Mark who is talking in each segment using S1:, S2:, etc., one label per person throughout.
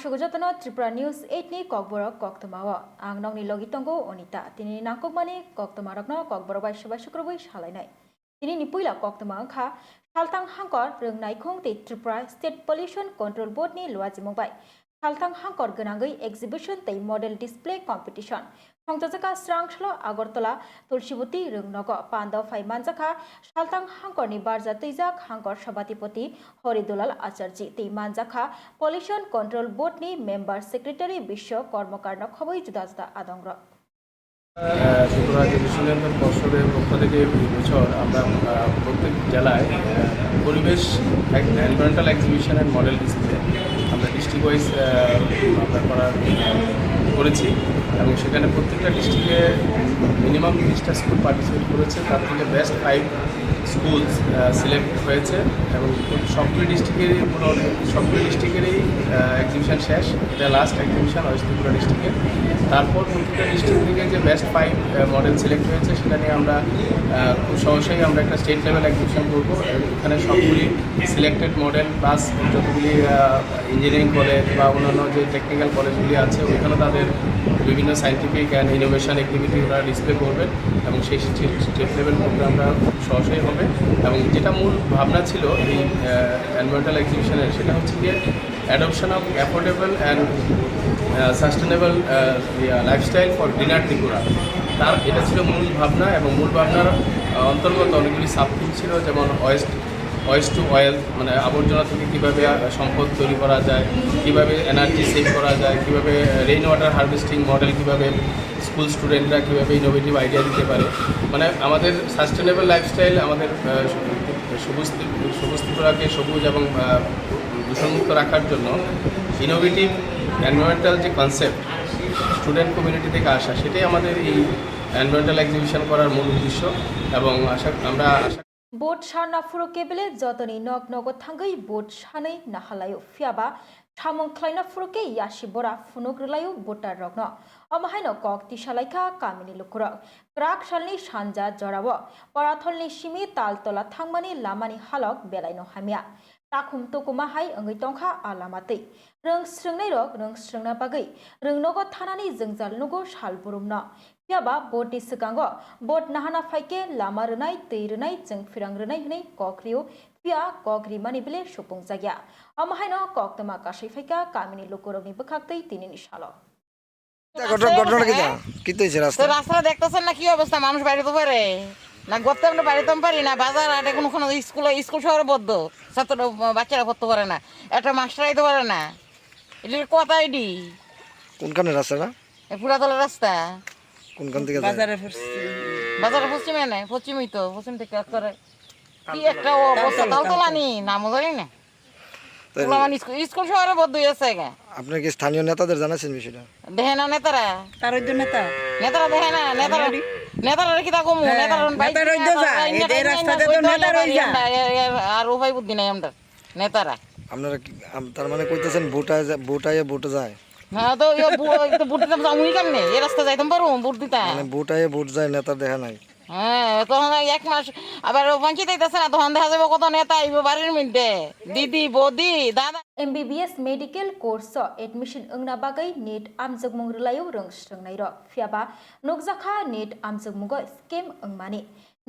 S1: সুগজতন Tripura news 8 ni kokborok koktamawa ang nongni logitongo onita tini nangkokmani koktamarokno kokborok bai sukroboi salainai tini ni puila koktama kha saltang hangkor rungnaikong ti Tripura State Pollution Control Board ni luajimongbai saltang hangkor gonangoi exhibition tei model display competition সংযোজকা স্রাংশলো আগরতলা তুলসীবতী রংনগ পান্দাও ফাইমানজাখা সালতাং হাঙ্করনি বারজা তৈজাক হাঙ্কর সভাধিপতি হরিদুলাল আচার্য তৈ মানজাখা পলিউশন কন্ট্রোল বোর্ডনি মেম্বার সেক্রেটারি বিশ্ব কর্মকাণ্ড খবই জুদা জুদা আদংর
S2: ত্রিপুরা টেলিভিশনের পর্ষদের পক্ষ থেকে এই বছর আমরা প্রত্যেক জেলায় পরিবেশ environmental exhibition and model display আমরা ডিস্ট্রিক্ট ওয়াইজ আমরা করেছি এবং সেখানে প্রত্যেকটা ডিস্ট্রিক্টে মিনিমাম 30টা স্কুল পার্টিসিপেট করেছে। তার থেকে বেস্ট 5 স্কুল সিলেক্ট হয়েছে এবং সবগুলি ডিস্ট্রিক্টেরই এক্সিবিশন শেষ। এটা লাস্ট এক্সিবিশন ওয়েস্ট ত্রিপুরা ডিস্ট্রিক্টের। তারপর প্রত্যেকটা ডিস্ট্রিক্ট থেকে যে বেস্ট 5 মডেল সিলেক্ট হয়েছে সেটা নিয়ে আমরা খুব সহজেই আমরা একটা স্টেট লেভেল এক্সিবিশন করবো। এখানে সবগুলি সিলেক্টেড মডেল প্লাস যতগুলি ইঞ্জিনিয়ারিং কলেজ বা অন্যান্য যে টেকনিক্যাল কলেজগুলি আছে ওইখানে তাদের বিভিন্ন সায়েন্টিফিক অ্যান্ড ইনোভেশন অ্যাক্টিভিটি ওরা ডিসপ্লে করবে এবং সেই স্টেট লেভেল প্রোগ্রামটা সহজেই হবে। এবং যেটা মূল ভাবনা ছিল এই এনভায়রনমেন্টাল এক্সিবিশনের সেটা হচ্ছে গিয়ে adoption of affordable and sustainable lifestyle for greener Tripura. তার এটা ছিল মূল ভাবনা এবং মূল ভাবনার অন্তর্গত অনেকগুলি সাবথিম ছিল, যেমন ওয়েস্ট টু ওয়েলথ, মানে আবর্জনা থেকে কীভাবে সম্পদ তৈরি করা যায়, কীভাবে এনার্জি সেভ করা যায়, কীভাবে রেইন ওয়াটার হারভেস্টিং মডেল, কীভাবে স্কুল স্টুডেন্টরা কীভাবে ইনোভেটিভ আইডিয়া দিতে পারে। মানে আমাদের সাস্টেনেবল লাইফস্টাইল, আমাদের সবুজ ত্রিপুরাকে সবুজ এবং দূষণমুক্ত রাখার জন্য ইনোভেটিভ এনভায়রনমেন্টাল যে কনসেপ্ট স্টুডেন্ট কমিউনিটি থেকে আসা, সেটাই আমাদের এই এনভায়রনমেন্টাল এক্সিবিশন করার মূল উদ্দেশ্য। এবং আমরা আশা
S1: बोट सारना फुरो केबले जतनी नग नगो थांगै बोट सानै नाहालायो फियाबा सामं ख्लाइना फुरोके यासि बरा फुनुग्रलायो बोटार रगनो अमाहायनो कक तिसालाइखा कामिनि लुकुरक क्राक सालनि सानजा जराव पराथलनि सिमि तालतला थांमानि लामानि हालक बेलायनो हामिया ताखुम तकुमाहाय अंगै तंखा आलामातै रों स्रोंनाय रग रों स्रोंना बागै रोंनगो थानानि जोंजाल नगो सालबुरुमनो फियाबा बोटनि सिगाङाव बोट नाहाना फाइके लामा रोनाय दै रोनाय जों फिरां रोनाय हनै कक्रियो फिया कक्रि मानि बेले सुपुं जागिया अमाहायनो कक्तमा कासै फाइका कामिनि लुकुरगनि बखाक्तै तिनिनि सालो
S3: ঘটনা কি হয়েছে?
S4: রাস্তা দেখতেছেন না কি অবস্থা, মানুষ বাইরে তো পারে না, গড়তে আমরা বাড়িতে পারি না, বাজার আটে কোনো স্কুল শহরে বদ্ধ, ছাত্র বাচ্চারা পড়তে পারে না, একটা মাস্টার আইতে পারে না, এটার কথা আইডি
S3: কোনখানে রাস্তাটা?
S4: পুরাতলের রাস্তা
S3: কোনখান থেকে
S4: বাজারে পশ্চিমে নাই, পশ্চিমই তো পশ্চিম থেকে করে কি একটা অবস্থা, তাও তো মানি নামও জানি না, স্কুল শহরে বদ্ধ হয়েছে।
S3: আপনার কি স্থানীয় নেতাদের জানাচ্ছেন বিষয়টা?
S4: দেখে না নেতারা, নেতারা দেখে না, নেতারা কি তা কমু, আর উপায় বুদ্ধি নাই আমরা নেতারা।
S3: আপনারা তার মানে কইতেছেন ভোটে যায়?
S4: হ্যাঁ তো ভোট দিতাম যামুই কেমনে, এই রাস্তা যাইতাম পারো ভোট দিতাম,
S3: মানে ভোট যায়, নেতা দেখা নাই।
S4: হ্যাঁ তখন 1 মাস আবার পঞ্চায়েত আইতাছে না, তখন দেখা যাবে কত নেতা আইব বাড়ির মধ্যে, দিদি বৌদি দাদা।
S1: MBBS मेडिकल कोर्स एडमिशन अंगना बागै नेट आमजगमुं रलायो रोंस्रोंनाय र फियाबा नगजाखा नेट आमजगमुग स्केम अंगमानि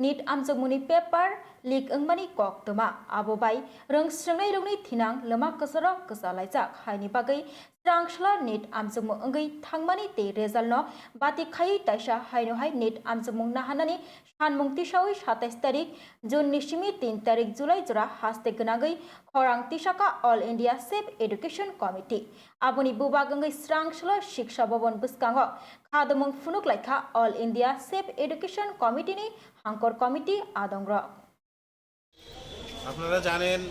S1: नेट आमजगमुनि पेपर लीक अंगमानि कक्तमा आबोबाय रोंस्रोंनाय रोंनि थिनां लमा कसर कसालायजाक हायनि बागै स्रांसला नेट आमजगमु अंगै थांमानि ते रेजाल्टनो बाति खायै ताइसा हायनोहाय नेट आमजगमुं नाहानानि सानमुं तिसावै 27 तारिख जुन निसिमि 3 तारिख जुलाई जरा हास्ते गनागै खरां तिसाका All India Save Education Committee आबुनि बुबागंगै स्रांसला शिक्षा भवन बुस्कांगो खादमुं फुनुकलाइखा ऑल इंडिया सेफ एडुकेशन कमिटीनि हांकर कमिटी आदंग्र।
S5: আপনারা জানেন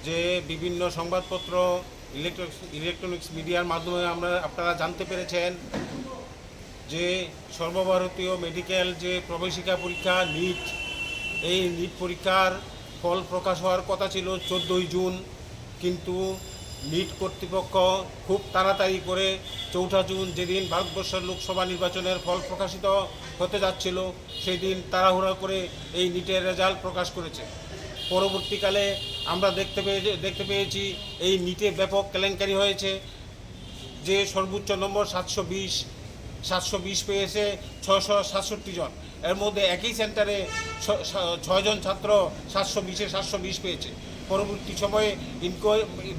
S5: যে বিভিন্ন সংবাদপত্র ইলেকট্রনিক্স মিডিয়ার মাধ্যমে আপনারা জানতে পেরেছেন যে সর্বভারতীয় মেডিকেল যে প্রবেশিকা পরীক্ষা এই নিট পরীক্ষার ফল প্রকাশ হওয়ার কথা ছিল 14ই জুন, কিন্তু নিট কর্তৃপক্ষ খুব তাড়াতাড়ি করে 4 জুন যেদিন ভারতবর্ষের লোকসভা নির্বাচনের ফল প্রকাশিত হতে যাচ্ছিল সেই দিন তাড়াহুড়া করে এই নিটের রেজাল্ট প্রকাশ করেছে। পরবর্তীকালে আমরা দেখতে পেয়েছি এই নিটে ব্যাপক কেলেঙ্কারি হয়েছে, যে সর্বোচ্চ নম্বর 720 পেয়েছে 667 জন। এর মধ্যে একই সেন্টারে 6 জন ছাত্র 720 পেয়েছে। পরবর্তী সময়ে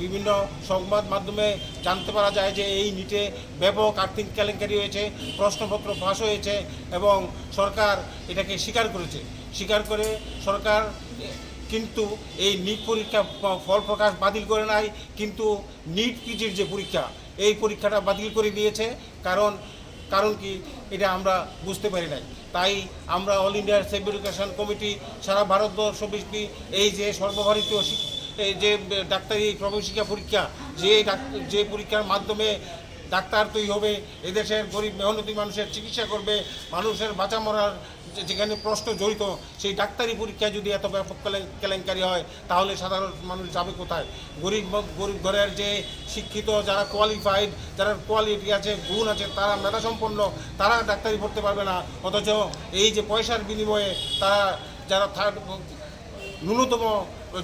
S5: বিভিন্ন সংবাদ মাধ্যমে জানতে পারা যায় যে এই নিটে ব্যাপক আর্থিক কেলেঙ্কারি হয়েছে, প্রশ্নপত্র ফাঁস হয়েছে এবং সরকার এটাকে স্বীকার করে সরকার কিন্তু এই নিট পরীক্ষা ফল প্রকাশ বাতিল করে নাই, কিন্তু নিট পিজির যে পরীক্ষা এই পরীক্ষাটা বাতিল করে দিয়েছে। কারণ কি এটা আমরা বুঝতে পারি নাই। তাই আমরা All India Save Education Committee সারা ভারতবর্ষব্যাপী এই যে সর্বভারতীয় যে ডাক্তারি প্রবেশিকা পরীক্ষা, যে পরীক্ষার মাধ্যমে ডাক্তার তৈরি হবে, এদেশের গরিব মেহনতি মানুষের চিকিৎসা করবে, মানুষের বাঁচা মরার যেখানে প্রশ্ন জড়িত, সেই ডাক্তারি পরীক্ষায় যদি এত ব্যাপক কেলেঙ্কারি হয় তাহলে সাধারণ মানুষ যাবে কোথায়? গরিব ঘরের যে শিক্ষিত, যারা কোয়ালিফাইড, যারা কোয়ালিটি আছে, গুণ আছে, তারা মেধাসম্পন্ন, তারা ডাক্তারি পড়তে পারবে না। অথচ এই যে পয়সার বিনিময়ে যারা ন্যূনতম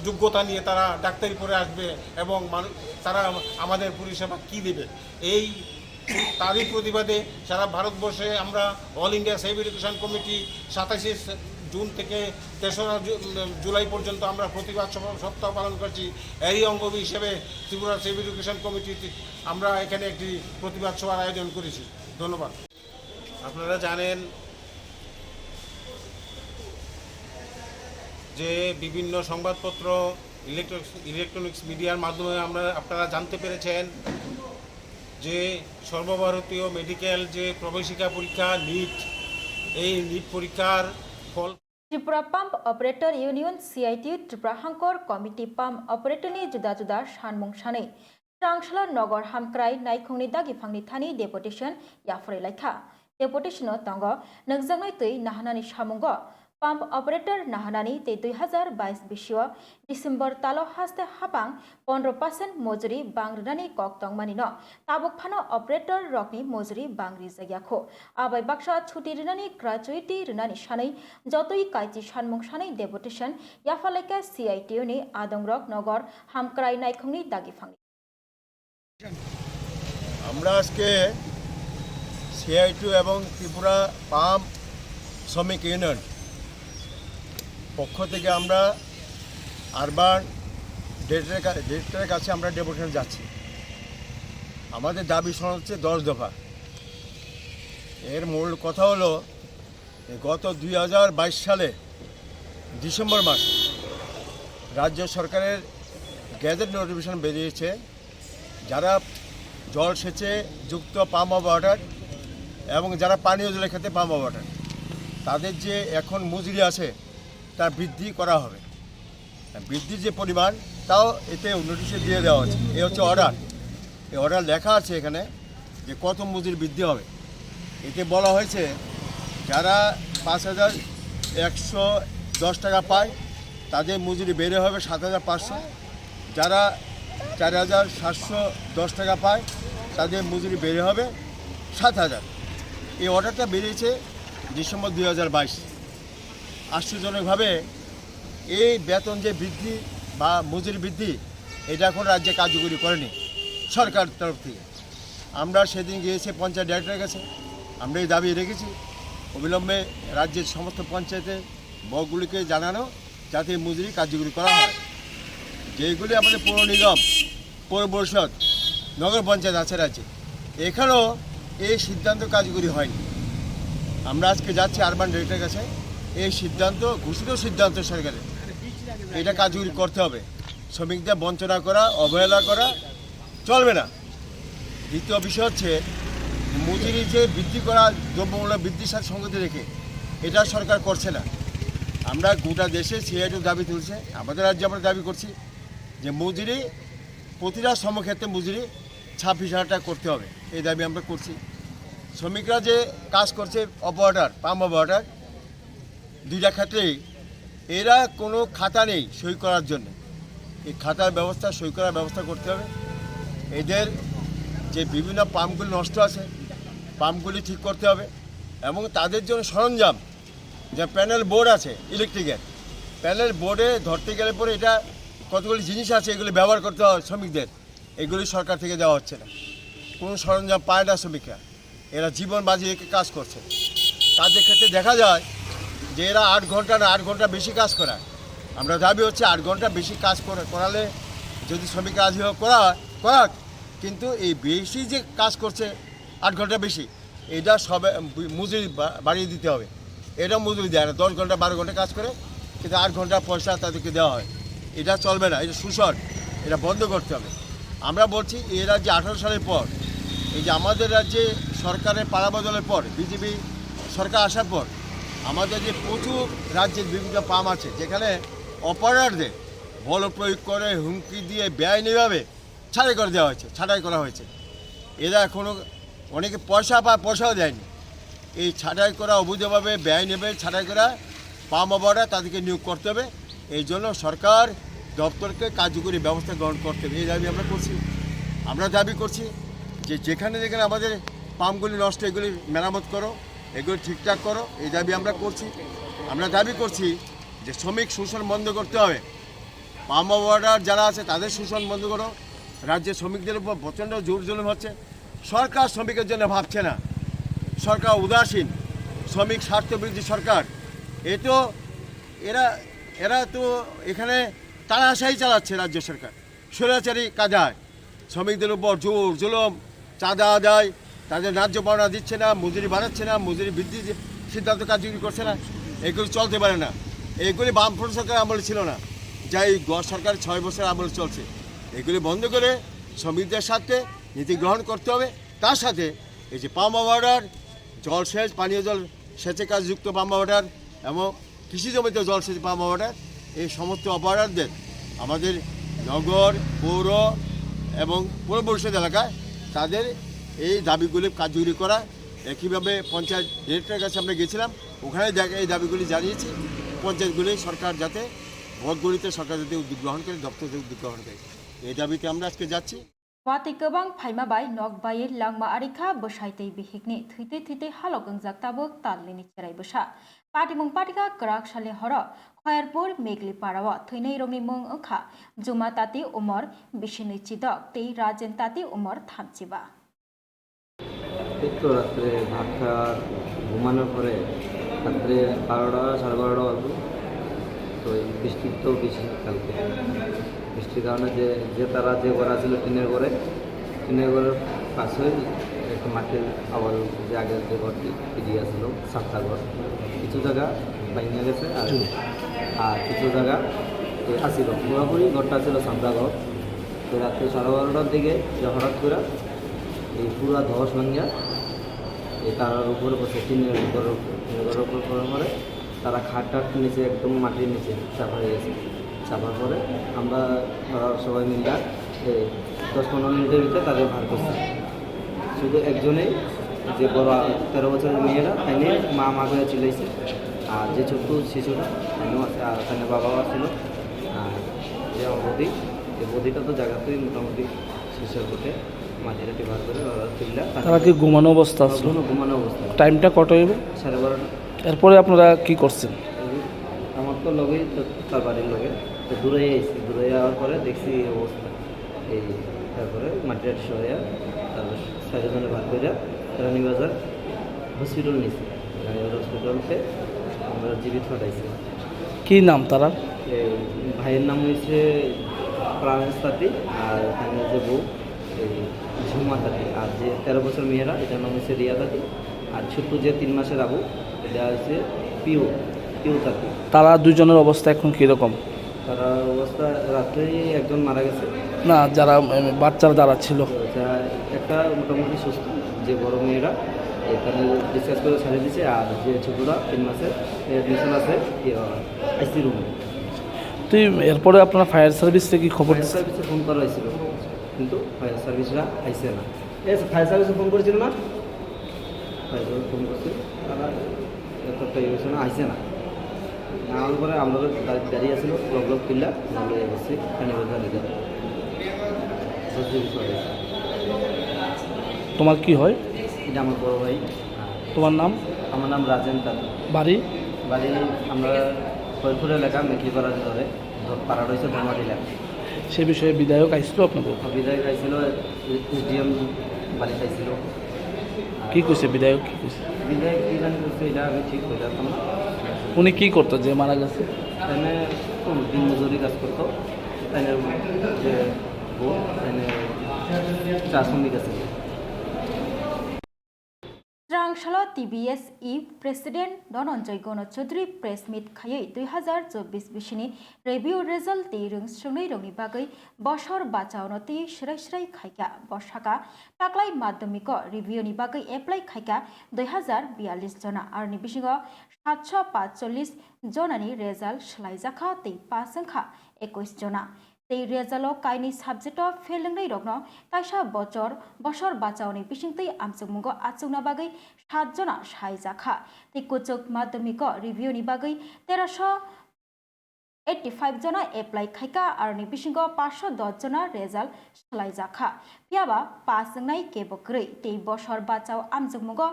S5: যোগ্যতা নিয়ে তারা ডাক্তারি পড়ে আসবে এবং তারা আমাদের পরিষেবা কী দেবে? তারই প্রতিবাদে সারা ভারতবর্ষে আমরা All India Save Education committee 27 June থেকে 3রা জুলাই পর্যন্ত আমরা প্রতিবাদ সপ্তাহ পালন করছি। এরই অঙ্গ হিসেবে ত্রিপুরা সেফ এডুকেশন কমিটি আমরা এখানে একটি প্রতিবাদ সভার আয়োজন করেছি। ধন্যবাদ। আপনারা জানেন যে বিভিন্ন সংবাদপত্র, ইলেকট্রনিক্স মিডিয়ার মাধ্যমে আপনারা জানতে পেরেছেন যে সর্বভারতীয় মেডিকেল যে প্রবেশিকা পরীক্ষা এই নিট পরীক্ষার ফল
S1: Tripura pump operator union CIT Tripura हांकर कमिटी पाम्प ऑपरेटर नि जुदा जुदा सानमुं सानै ट्रांसला नगर हामक्राय नायखंनि दागिफांनि थानि डेपुटेशन याफरे लायखा डेपुटेशन तंग नगजांनाय तै नाहानानि सामुंग पाम्प ऑपरेटर नाहानानि तै 2022 बिसियो डिसेम्बर तालो हास्ते हापां 15% मजुरी बांग्रिनानि कक तंगमानि न ताबुक फानो ऑपरेटर रकनि मजुरी बांग्रि जायाखो आबाय बाक्सा छुटी रिनानि ग्रेजुएटी रिनानि सानै जतई काइति सानमुं सानै डेपुटेशन याफालायका CITU नि आदंरक नगर हामक्राय नायखंनि दागिफांनि
S6: আমরা আজকে CITU এবং ত্রিপুরা পাম্প শ্রমিক ইউনিয়ন পক্ষ থেকে আমরা আরবান ডিরেক্টরের কাছে আমরা ডেপুটেশন যাচ্ছি। আমাদের দাবি শোনা হচ্ছে 10 দফা। এর মূল কথা হলো গত 2022 সালে ডিসেম্বর মাসে রাজ্য সরকারের গ্যাজেট নোটিফিকেশন বেরিয়েছে, যারা জলসেচে যুক্ত পাম্প অফ ওয়াটার এবং যারা পানীয় জলের ক্ষেত্রে পাম্প অফ ওয়াটার, তাদের যে এখন মজুরি আছে তা বৃদ্ধি করা হবে। বৃদ্ধির যে পরিমাণ তাও এতে নোটিশে দিয়ে দেওয়া আছে। এ হচ্ছে অর্ডার। এই অর্ডার লেখা আছে এখানে যে কত মজুরি বৃদ্ধি হবে। এতে বলা হয়েছে যারা 5,110 টাকা পায় তাদের মজুরি বেড়ে হবে 7,500, যারা 4,710 টাকা পায় তাদের মজুরি বেড়ে হবে 7,000। এই অর্ডারটা বেরিয়েছে ডিসেম্বর 2022। আশ্চর্যজনকভাবে এই বেতন যে বৃদ্ধি বা মজুরি বৃদ্ধি এটা এখন রাজ্যে কার্যকরী করেনি সরকার তরফ থেকে। আমরা সেদিন গিয়েছি পঞ্চায়েত ডাইরেক্টরের কাছে, আমরা এই দাবি রেখেছি অবিলম্বে রাজ্যের সমস্ত পঞ্চায়েতের ব্লকগুলিকে জানানো যাতে মজুরি কার্যকরী করা হয়। যেগুলি আমাদের পৌর নিগম, পৌর পরিষদ, নগর পঞ্চায়েত আছে রাজ্যে, এখানেও এই সিদ্ধান্ত কার্যকরী হয়নি। আমরা আজকে যাচ্ছি আরবান ডিরেক্টরের কাছে, এই সিদ্ধান্ত ঘোষিত সিদ্ধান্ত সরকারের, এটা কার্যকরী করতে হবে। শ্রমিকদের বঞ্চনা করা, অবহেলা করা চলবে না। দ্বিতীয় বিষয় হচ্ছে মজুরি যে বৃদ্ধি করা, দ্রব্যমূল্য বৃদ্ধির সাথে সঙ্গতি রেখে এটা সরকার করছে না। আমরা গোটা দেশে CITU দাবি তুলছে, আমাদের রাজ্যে আমরা দাবি করছি যে মজুরি প্রতিটা শ্রমক্ষেত্রে মজুরি 26,000 টাকা করতে হবে, এই দাবি আমরা করছি। শ্রমিকরা যে কাজ করছে অপারেটর, পাম্প অপারেটর, দুইটা ক্ষেত্রেই এরা কোনো খাতা নেই সই করার জন্য। এই খাতার ব্যবস্থা, সই করার ব্যবস্থা করতে হবে। এদের যে বিভিন্ন পাম্পগুলি নষ্ট আছে, পাম্পগুলি ঠিক করতে হবে এবং তাদের জন্য সরঞ্জাম, যে প্যানেল বোর্ড আছে ইলেকট্রিকের, প্যানেল বোর্ডে ধরতে গেলে পরে এটা কতগুলি জিনিস আছে এগুলি ব্যবহার করতে হয় শ্রমিকদের, এগুলি সরকার থেকে দেওয়া হচ্ছে না। কোনো সরঞ্জাম পায় না শ্রমিকরা, এরা জীবন বাজি রেখে কাজ করছে। তাদের ক্ষেত্রে দেখা যায় যে এরা 8 ঘন্টা না 8 ঘন্টা বেশি কাজ করায়। আমরা দাবি হচ্ছে 8 ঘন্টা বেশি কাজ করালে যদি শ্রমিক রাজি হোক করাক, কিন্তু এই বেশি যে কাজ করছে 8 ঘন্টা বেশি, এটা সবে মজুরি বাড়িয়ে দিতে হবে। এটা মজুরি দেয় না, 10 ঘন্টা 12 ঘন্টা কাজ করে কিন্তু 8 ঘন্টা পয়সা তাদেরকে দেওয়া হয়। এটা চলবে না, এটা শোষণ, এটা বন্ধ করতে হবে। আমরা বলছি এই রাজ্যে 18 সালের পর, এই যে আমাদের রাজ্যে সরকারের পালাবদলের পর, বিজেপি সরকার আসার পর আমাদের যে প্রচুর রাজ্যের বিভিন্ন পাম্প আছে যেখানে অপারেটরদের বল প্রয়োগ করে হুমকি দিয়ে বেআইনিভাবে ছাঁটাই করা হয়েছে। এরা এখনও অনেকে পয়সা পায়, পয়সাও দেয়নি। এই ছাঁটাই করা অবৈধভাবে বেআইনিভাবে ছাঁটাই করা পাম্প অপারেটর তাদেরকে নিয়োগ করতে হবে। এই জন্য সরকার দপ্তরকে কার্যকরী ব্যবস্থা গ্রহণ করতে হবে, এই দাবি আমরা করছি। আমরা দাবি করছি যে যেখানে আমাদের পাম্পগুলি নষ্ট, এগুলি মেরামত করো, এগুলি ঠিকঠাক করো, এই দাবি আমরা করছি। আমরা দাবি করছি যে শ্রমিক শোষণ বন্ধ করতে হবে। পাম্প অপারেটর যারা আছে তাদের শোষণ বন্ধ করো। রাজ্যের শ্রমিকদের উপর প্রচণ্ড জোর জুলুম হচ্ছে। সরকার শ্রমিকের জন্য ভাবছে না, সরকার উদাসীন, শ্রমিক স্বার্থবিরোধী সরকার। এরা তো এখানে তাড়াশাই চালাচ্ছে রাজ্য সরকার, স্বৈরাচারী কাজায় শ্রমিকদের উপর জোর জুলুম, চাঁদা আদায়, তাদের ন্যায্য পাওনা দিচ্ছে না, মজুরি বাড়াচ্ছে না, মজুরি বৃদ্ধি সিদ্ধান্ত কার্যকরী করছে না। এগুলি চলতে পারে না। এগুলি বামফ্রন্ট সরকার আমলে ছিল না, যা এই সরকার 6 বছর আমলে চলছে। এগুলি বন্ধ করে শ্রমিকদের সাথে নীতি গ্রহণ করতে হবে। তার সাথে এই যে পাম্প অপারেটর, জলসেচ, পানীয় জল সেচে কাজ যুক্ত পাম্প অপারেটর এবং কৃষি জমিতে জলসেচ পাম্প অপারেটর, এই সমস্ত অপারেটরদের আমাদের নগর, পৌর এবং পৌর পরিষদ এলাকায় তাদের এই দাবিগুলি কার্যকরী করা। একইভাবে পঞ্চায়েত ডিরেক্টরের কাছে আমরা গেছিলাম, ওখানে এই দাবিগুলি জানিয়েছি। পঞ্চায়েতগুলি সরকার যাতে ভোটগুলিতে সরকার যাতে উদ্যোগ গ্রহণ করে, দপ্তর যাতে উদ্যোগ গ্রহণ করে, এই দাবিতে আমরা আজকে যাচ্ছি।
S1: Wati kebang phaima bai nok bai langma arikha boshaitei bihikni thite halok engjak tabuk tallini cherai bosa patimung patika krak sale horo khoyarpur megli parawa theinei rongni mung onkha juma tati umar bishinui chidok tei rajen tati umar thamchiba
S7: তো রাত্রে ভাত খাওয়ার ঘুমানোর পরে রাত্রে 12টা 12:30 বাজে। তো বৃষ্টি তো বেশি, কালকে বৃষ্টির কারণে যে তারা যে ঘর ছিল টিনের ঘরের পাশে একটা মাঠের আবার যে আগের যে ঘরটি এদিকে আসলো 7টা ঘর, কিছু জায়গা ভাঙিয়া গেছে আর কিছু জায়গা আসিল। পুরোপুরি ঘরটা ছিল 7টা ঘর। তো রাত্রে 12:30টার দিকে যে হঠাৎ করে এই পুরো ধস ভাঙিয়া এই তারার উপরে বসে টিনের ঘরের উপর পড়ার পরে তারা খাটটার নিচে একদম মাটির নিচে চাপা হয়ে গেছে। চাপার পরে আমরা সবাই মিলে 10-15 মিনিটের ভিতরে তাদের ভার করছি। শুধু একজনেই যে বড় 13 বছরের মেয়েরা তাই নিয়ে মা করে চিলাইছে, আর যে ছোট্ট শিশুরা তাইও আছে, আর তাদের বাবাও ছিল। আর যে আমার বদি, এই বদিটা তো জায়গাতেই মোটামুটি শিশুর কোটে মাঝিরাটি ভার করে চিল্লা।
S8: তারা কি ঘুমানো অবস্থা ছিল?
S7: ঘুমানো অবস্থা।
S8: টাইমটা কত হইবে?
S7: 12:30।
S8: এরপরে আপনারা কি করছেন?
S7: আমার তো লগেই তার বাড়ির লগে, তো দূরে এসেছি। দূরে যাওয়ার পরে দেখছি এই অবস্থা। এই তারপরে মাটির সহায়া তারপর 6 জনে ভাগ করে রানীবাজার হসপিটাল নিয়েছি। রানীবাজার হসপিটালতে আমরা জীবিত ফাটাইছি।
S8: কি নাম তারা?
S7: ভাইয়ের নাম হয়েছে প্রাণেশ তাঁতি, আর এখানে যে বউ এই ঝুমা তাঁতি, আর যে 13 বছর মেয়েরা এটার নাম হচ্ছে রিয়া তাঁতি, আর ছোট্ট যে 3 মাসের আবু এটা হচ্ছে পিউ তাঁতি।
S8: তারা দুজনের অবস্থা এখন কীরকম?
S7: তারা অবস্থা রাত্রেই একজন মারা গেছে।
S8: না, যারা বাচ্চারা যারা ছিল
S7: একটা মোটামুটি সুস্থ, যে বড় মেয়েরা এখানে ডিসকাস করে ছাড়িয়ে দিচ্ছে, আর যে ছোটরা 3 মাসের অ্যাডমিশন আছে আইসি রুমে।
S8: তুই এরপরে আপনার ফায়ার সার্ভিসে কি খবর?
S7: ফায়ার সার্ভিসে ফোন করা হয়েছিল, কিন্তু ফায়ার সার্ভিসরা আইসে না। ফায়ার সার্ভিসে ফোন করেছিল না? ফায়ার সার্ভিস ফোন করছে, তারা এতটা ইয়ে আইসে না। না হওয়ার পরে আমরা দাঁড়িয়ে আসছিল ব্লক কিল্লা আমরা এসেছি রানীবাজার লিডার।
S8: তোমার কি হয়?
S7: এটা আমার বড় ভাই।
S8: তোমার নাম?
S7: আমার নাম রাজেন তাঁতি।
S8: বাড়ি?
S7: আমরা ফরিদপুর এলাকা মেকলিপাড়া ধরে পাড়াটা হয়েছে ধর্মাটি এলাকা।
S8: সে বিষয়ে বিধায়ক আইসলো আপনাদের?
S7: বিধায়ক আইছিল, এসডিএম বাড়িতে আইছিল।
S8: কি কইছে বিধায়ক, কি কইছে?
S7: বিধায়ক কী জানি করছে এটা আমি ঠিক হয়ে যেতাম না।
S8: উনি কি করতো যে মারা গেছে?
S7: তাইনে দিন মজুরি কাজ করতো, তাইনে যে বউ তাইনে চা শ্রমিক আছে।
S1: রাংশালা টিবিএস ই president Dhananjay Ganchowdhury press meet খাयै 2024 बिसिनि रिव्यू रिजल्ट ती रोंस्रोंनाय रंनि बागै बसर बाचावनो ती स्राय खायका बसाका टाक्लाय माध्यमिक रिव्यूनि बागै एप्लाइ खायका 2042 जना आरनि बिसिङाव 745 जनानि रेजाल्ट सोलायजाखा ती पासंखा 21 जना तै रेजाल्टआव कायनि साबजेक्टआव फेलेंनाय रगनो कायसा बसर बाचावनि बिसिंतै आमचुमुंगो आचुंना बागै 7 जना सायजाखा तै कुचुक माध्यमिक रिव्यूनि बागै 1385 जना एप्लाइ खायका आरनि बिसिंगो 510 जना रेजाल्ट सोलायजाखा पियाबा पास जोंनाय केबक्रै तै बसर बाचाव आमचुमुंगो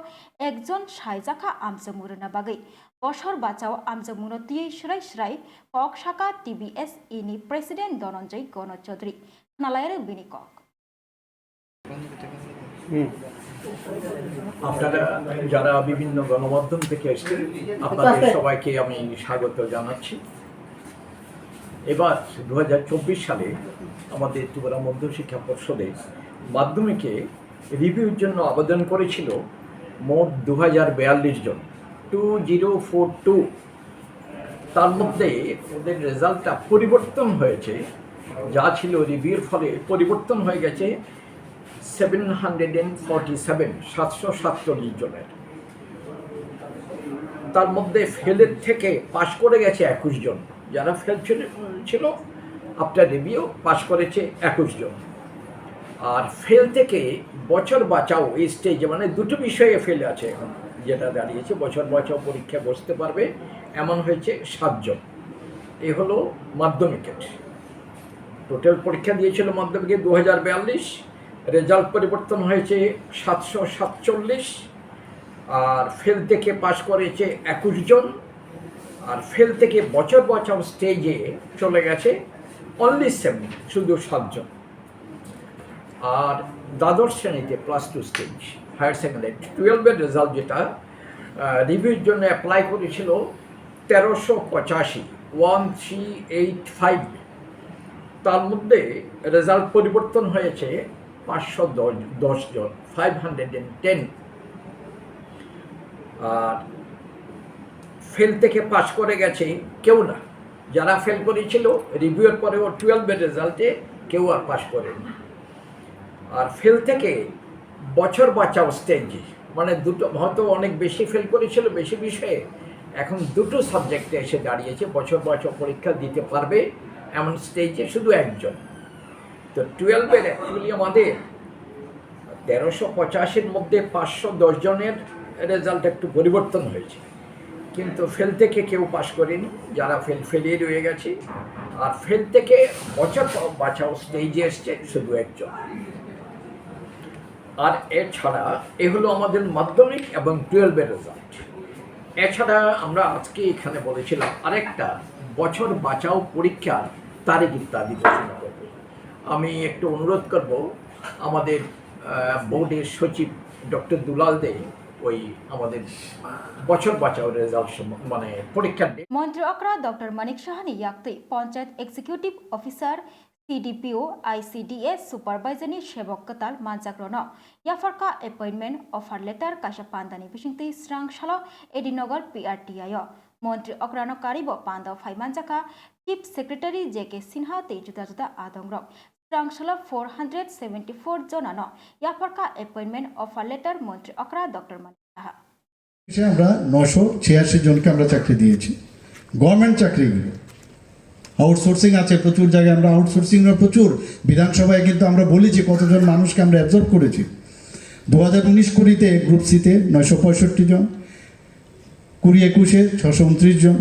S1: 1 जन सायजाखा आमचुमुरना बागै बसर बाचाव आमचुमुंगो तियै स्राय কক শাখা টিবিএস ইনি প্রেসিডেন্ট ধনঞ্জয় গণচৌধুরী নালায়ের বিনিকক।
S9: আপনারা যারা বিভিন্ন গণমাধ্যম থেকে এসেছেন আপনাদের সবাইকে আমি স্বাগত জানাচ্ছি। এবার 2024 সালে আমাদের ত্রিপুরা মধ্যশিক্ষা পর্ষদে মাধ্যমিকে রিভিউর জন্য আবেদন করেছিল মোট 2042 জন, 2042। তার মধ্যে ওদের রেজাল্টটা পরিবর্তন হয়েছে, যা ছিল রিভিউর ফলে পরিবর্তন হয়ে গেছে 747 জনের। তার মধ্যে ফেলের থেকে পাশ করে গেছে 21 জন, যারা ফেল ছিল আফটার রিভিউ পাশ করেছে 21 জন। আর ফেল থেকে বছর বাঁচাও এই স্টেজে, মানে দুটো বিষয়ে ফেল আছে এখন, যেটা দাঁড়িয়েছে বছর বাঁচাও পরীক্ষায় বসতে পারবে এমন হয়েছে 7 জন। এই হলো মাধ্যমিকের। টোটাল পরীক্ষা দিয়েছিল মাধ্যমিকে 2042, রেজাল্ট পরিবর্তন হয়েছে 747, আর ফেল থেকে পাশ করেছে 21 জন, আর ফেল থেকে বছর বাঁচাও স্টেজে চলে গেছে অনলি 7, শুধু 7 জন। আর দ্বাদশ শ্রেণীতে +2 স্টেজ হায়ার সেকেন্ডারি 12-এর রেজাল্ট যেটা রিভিউর জন্য অ্যাপ্লাই করেছিল 1385, তার মধ্যে রেজাল্ট পরিবর্তন হয়েছে 510 জন, 510। আর ফেল থেকে পাস করে গেছে কেউ না, যারা ফেল করেছিল রিভিউর পরেও 12-এর রেজাল্টে কেউ আর পাস করেনি। আর ফেল থেকে বছর বাঁচাও স্টেজে, মানে দুটো, হয়তো অনেক বেশি ফেল করেছিল বেশি বিষয়ে, এখন দুটো সাবজেক্টে এসে দাঁড়িয়েছে বছর বাঁচাও পরীক্ষা দিতে পারবে এমন স্টেজে শুধু একজন। তো 12-এর অ্যাকচুয়ালি আমাদের 1385-এর মধ্যে 510 জনের রেজাল্ট একটু পরিবর্তন হয়েছে, কিন্তু ফেল থেকে কেউ পাস করেনি, যারা ফেলিয়ে রয়ে গেছে। আর ফেল থেকে বছর বাঁচাও স্টেজে এসছে শুধু একজন। আর এছাড়া এ হলো আমাদের মাধ্যমিক এবং 12-এর রেজাল্ট। এছাড়া আমরা আজকে এখানে বলেছিলাম আরেকটা বছর বাঁচাও পরীক্ষার তারিখ ইত্যাদি ঘোষণা করব। আমি একটু অনুরোধ করব আমাদের বোর্ডের সচিব ডক্টর দুলাল দে ওই আমাদের বছর বাঁচাও রেজাল্ট মানে পরীক্ষার
S1: মন্ত্রী অকরা ডক্টর মানিক সাহানি ইয়াক্তৈ panchayat executive officer CDPO ICDS सुपरवाइजरनि सेवक कताल मानजाग्रनो याफारका अपॉइंटमेंट ऑफर लेटर काशा पांदानि बिसिंगतै स्रांगशाला एडिनगर PRTI मन्त्री अक्रानो कारिबो पांदाव फाइमानजाका चीफ सेक्रेटारी JK सिन्हा तै जुदा जुदा आदंग्रक स्रांगशाला 474 जनानो याफारका अपॉइंटमेंट ऑफर लेटर मन्त्री अकरा डॉक्टर मानिक साहा
S10: আমরা 986 জনকে আমরা চাকরি দিয়েছি। গভর্নমেন্ট চাকরিগুলো আউটসোর্সিং আছে প্রচুর জায়গায়, আমরা আউটসোর্সিংরা প্রচুর বিধানসভায় কিন্তু আমরা বলেছি কতজন মানুষকে আমরা অ্যাবজর্ব করেছি। 2019-20 গ্রুপ সিতে 965 জন, 2021-এ 629 জন,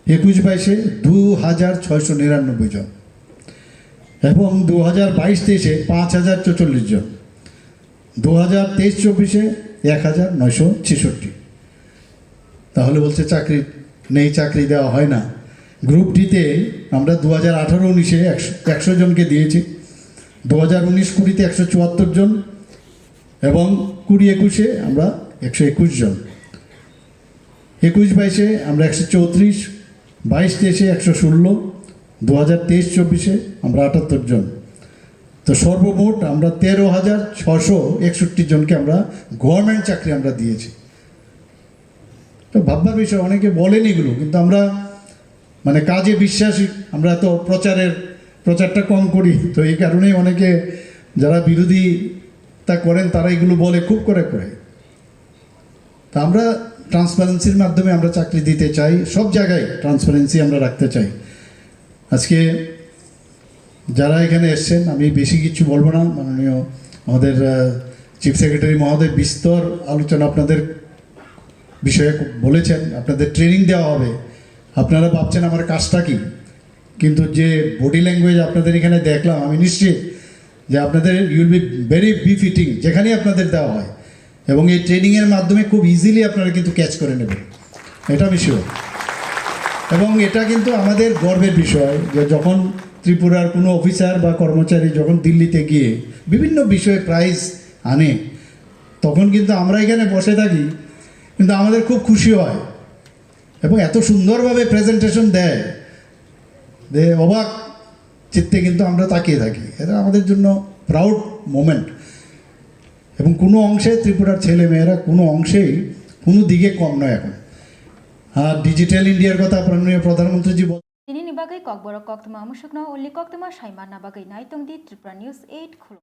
S10: 21-22-এ 2699 জন, এবং 2022-23-এ 5044 জন, 2023-24-এ 1966। তাহলে বলছে চাকরি নেই, চাকরি দেওয়া হয় না। গ্রুপ ডিতে আমরা 2018-19-এ 100 জনকে দিয়েছি, 2019-20-তে 174 জন এবং 20-21-এ আমরা 121 জন, 21-22-এ আমরা 134, 22-23-এ 116, 2023-24-এ আমরা 78 জন। তো সর্বমোট আমরা 13,661 জনকে আমরা গভর্নমেন্ট চাকরি আমরা দিয়েছি। তো ভাববার বিষয়, অনেকে বলেন এগুলো, কিন্তু আমরা মানে কাজে বিশ্বাসী, আমরা তো প্রচারটা কম করি, তো এই কারণেই অনেকে যারা বিরোধিতা করেন তারা এগুলো বলে খুব করে। তা আমরা ট্রান্সপারেন্সির মাধ্যমে আমরা চাকরি দিতে চাই, সব জায়গায় ট্রান্সপারেন্সি আমরা রাখতে চাই। আজকে যারা এখানে এসছেন, আমি বেশি কিছু বলবো না, মাননীয় আমাদের চিফ সেক্রেটারি মহোদয় বিস্তর আলোচনা আপনাদের বিষয়ে বলেছেন, আপনাদের ট্রেনিং দেওয়া হবে। আপনারা ভাবছেন আমার কাজটা কি, কিন্তু যে বডি ল্যাঙ্গুয়েজ আপনাদের এখানে দেখলাম, আমি নিশ্চিত যে আপনাদের ইউল বি ভেরি বিফিটিং যেখানেই আপনাদের দেওয়া হয়, এবং এই ট্রেনিংয়ের মাধ্যমে খুব ইজিলি আপনারা কিন্তু ক্যাচ করে নেবেন, এটা আমি শিওর। এবং এটা কিন্তু আমাদের গর্বের বিষয় যে যখন ত্রিপুরার কোনো অফিসার বা কর্মচারী যখন দিল্লিতে গিয়ে বিভিন্ন বিষয়ে প্রাইজ আনে, তখন কিন্তু আমরা এখানে বসে থাকি, কিন্তু আমাদের খুব খুশি হয় এবং এত সুন্দরভাবে প্রেজেন্টেশন দেয় যে অবাক চিত্তে কিন্তু আমরা তাকিয়ে থাকি। এটা আমাদের জন্য প্রাউড মোমেন্ট। এবং কোনো অংশে ত্রিপুরার ছেলে মেয়েরা কোনো অংশেই কোনো দিকে কম নয় এখন। আর ডিজিটাল ইন্ডিয়ার কথা মাননীয় প্রধানমন্ত্রীজি
S1: Ini ni bagai kok borok kok tuma musuk no uli kok tuma shaiman na bagai nai tong di Tripura News 8 khulu.